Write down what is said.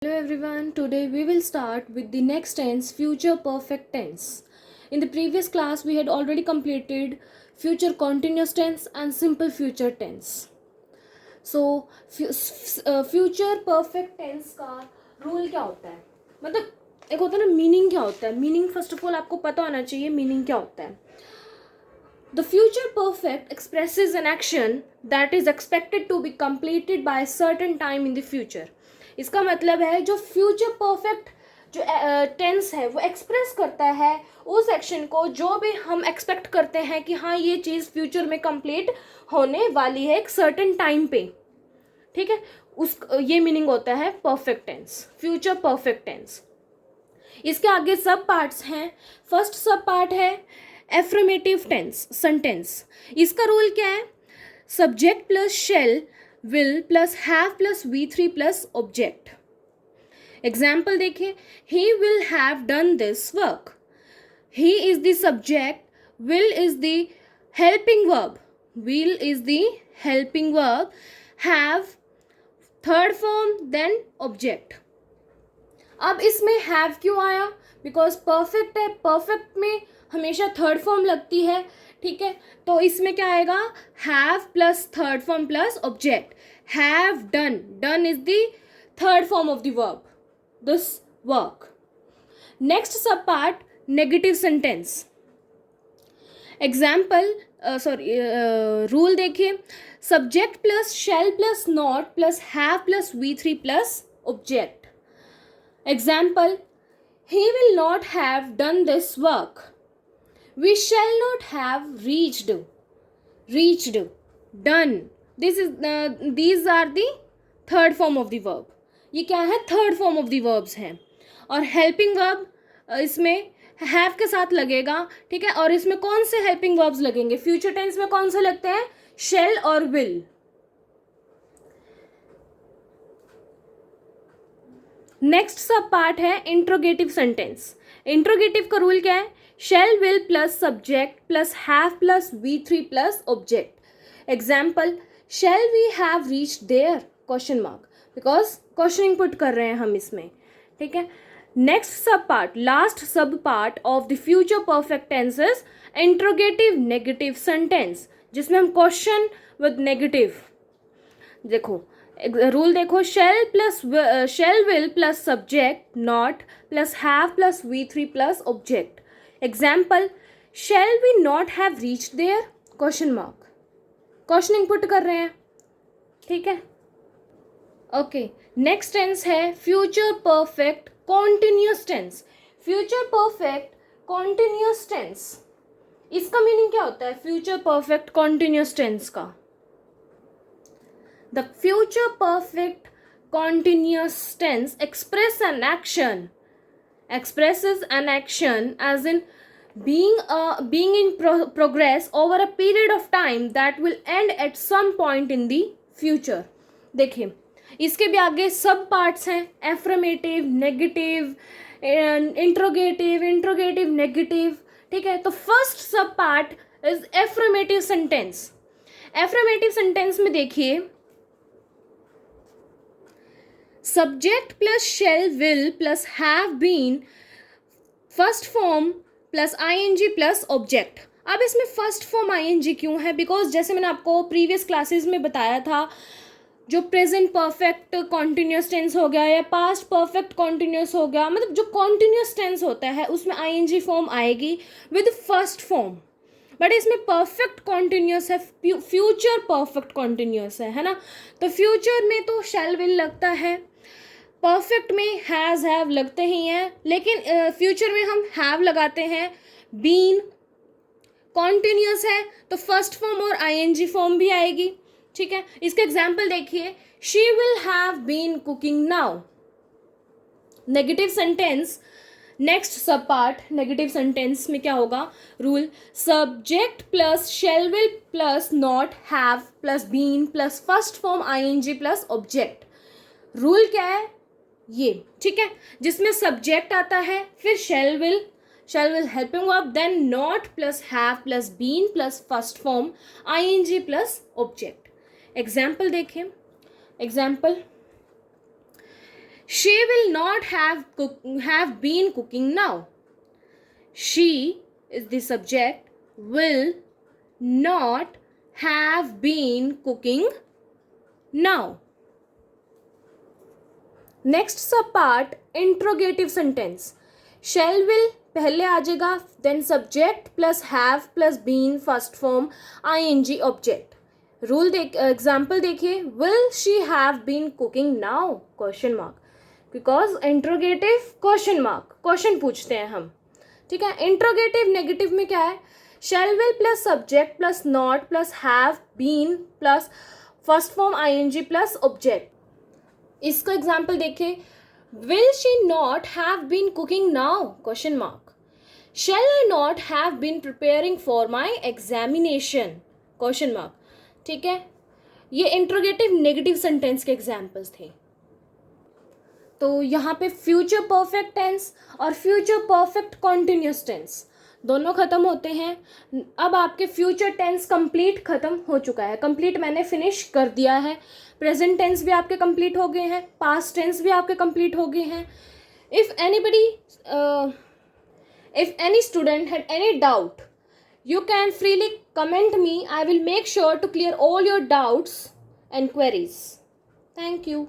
Hello everyone, today we will start with the next tense, future perfect tense. In the previous class we had already completed future continuous tense and simple future tense. So future perfect tense का rule क्या होता है, मतलब एक होता है ना meaning क्या होता है. मीनिंग फर्स्ट ऑफ ऑल आपको पता होना चाहिए मीनिंग क्या होता है. The future perfect expresses an action that is expected to be completed by a certain time in the future. इसका मतलब है जो फ्यूचर परफेक्ट जो टेंस है वो एक्सप्रेस करता है उस एक्शन को जो भी हम एक्सपेक्ट करते हैं कि हाँ ये चीज़ फ्यूचर में कंप्लीट होने वाली है एक सर्टेन टाइम पे. ठीक है, उस ये मीनिंग होता है perfect tense, future perfect tense. इसके आगे सब पार्ट्स हैं. फर्स्ट सब पार्ट है एफ्रमेटिव टेंस, सेंटेंस. इसका रूल क्या है? Subject plus shall will plus have plus V3 plus object. Example देखिए, he will have done this work. He is the subject, will is the helping verb, will is the helping verb, have third form then object. अब इसमें have क्यों आया? Because perfect है, perfect में हमेशा third form लगती है. ठीक है, तो इसमें क्या आएगा? Have plus third form plus object. Have done, done is the third form of the verb, this work. Next sub part negative sentence. Example rule देखिए, subject plus shall plus not plus have plus V3 plus object. Example, he will not have done this work. We shall not have reached, done. These are the third form of the verb. ये क्या है? Third form of the verbs हैं. और helping verb इसमें have के साथ लगेगा. ठीक है, और इसमें कौन से हेल्पिंग वर्ब्स लगेंगे? फ्यूचर टेंस में कौन से लगते हैं? शेल और विल. नेक्स्ट सब पार्ट है इंट्रोगेटिव सेंटेंस. इंट्रोगेटिव का रूल क्या है? Shall will plus subject plus have plus V3 plus object. Example, shall we have reached there question mark, because questioning put कर रहे हैं हम इसमें. ठीक है, next sub part, last sub part of the future perfect tense is interrogative negative sentence, जिसमें हम question with negative. देखो रूल देखो, shall will plus subject not plus have plus V3 plus object. Example, shall we not have reached there question mark. Questioning put कर रहे हैं. ठीक है, okay. Next tense है future perfect continuous tense. Future perfect continuous tense, इसका meaning क्या होता है? फ्यूचर परफेक्ट कॉन्टिन्यूस टेंस का, the future perfect continuous tense expresses an action as in being in progress over a period of time that will end at some point in the future. देखिए, इसके भी आगे sub parts हैं, एफ्रमेटिव, negative, interrogative, negative. ठीक है, तो first sub part is affirmative sentence. Affirmative sentence में देखिए, subject plus shall will plus have been first form plus ING plus object. अब इसमें फर्स्ट फॉर्म ING क्यों है? बिकॉज जैसे मैंने आपको प्रीवियस क्लासेस में बताया था, जो प्रेजेंट परफेक्ट कॉन्टिन्यूस टेंस हो गया या पास्ट परफेक्ट कॉन्टिन्यूस हो गया, मतलब जो कॉन्टिन्यूस टेंस होता है उसमें ING फॉर्म आएगी विद फर्स्ट फॉर्म. बट इसमें परफेक्ट कॉन्टिन्यूस है, फ्यूचर परफेक्ट कॉन्टिन्यूस है ना. तो फ्यूचर में तो शैल विल लगता है, परफेक्ट में हैज़ हैव लगते ही हैं, लेकिन फ्यूचर में हम हैव लगाते हैं. बीन कॉन्टिन्यूस है तो फर्स्ट फॉर्म और ING फॉर्म भी आएगी. ठीक है, इसका एग्जाम्पल देखिए, she will have been cooking now. Negative sentence, next sub part negative sentence में क्या होगा? Rule, subject plus shall will plus not have plus been plus first form ING plus object. Rule क्या है ये? ठीक है, जिसमें सब्जेक्ट आता है, फिर shall will helping verb, then not plus have plus been plus first form ING plus object. Example देखें. Example, she will not have been cooking now. She is the subject, will not have been cooking now. Next सब part interrogative sentence. Shall will पहले आ जाएगा, then subject plus have plus been first form ing object. Rule देख example देखिए, will she have been cooking now question mark, because interrogative question mark, question पूछते हैं हम, ठीक है. इंट्रोगेटिव नेगेटिव में क्या है, shall will plus subject plus not plus have been plus first form ING plus object. इसका एग्जाम्पल देखिए, will she not have been cooking now question mark, shall I not have been preparing for my examination question mark. ठीक है, ये interrogative negative sentence के examples थे. तो यहाँ पे फ्यूचर परफेक्ट टेंस और फ्यूचर परफेक्ट कॉन्टिन्यूस टेंस दोनों खत्म होते हैं. अब आपके फ्यूचर टेंस कंप्लीट खत्म हो चुका है, कंप्लीट मैंने फिनिश कर दिया है. प्रेजेंट टेंस भी आपके कंप्लीट हो गए हैं, पास्ट टेंस भी आपके कंप्लीट हो गए हैं. If any student had any doubt, you can freely comment me. I will make sure to clear all your doubts and queries. Thank you.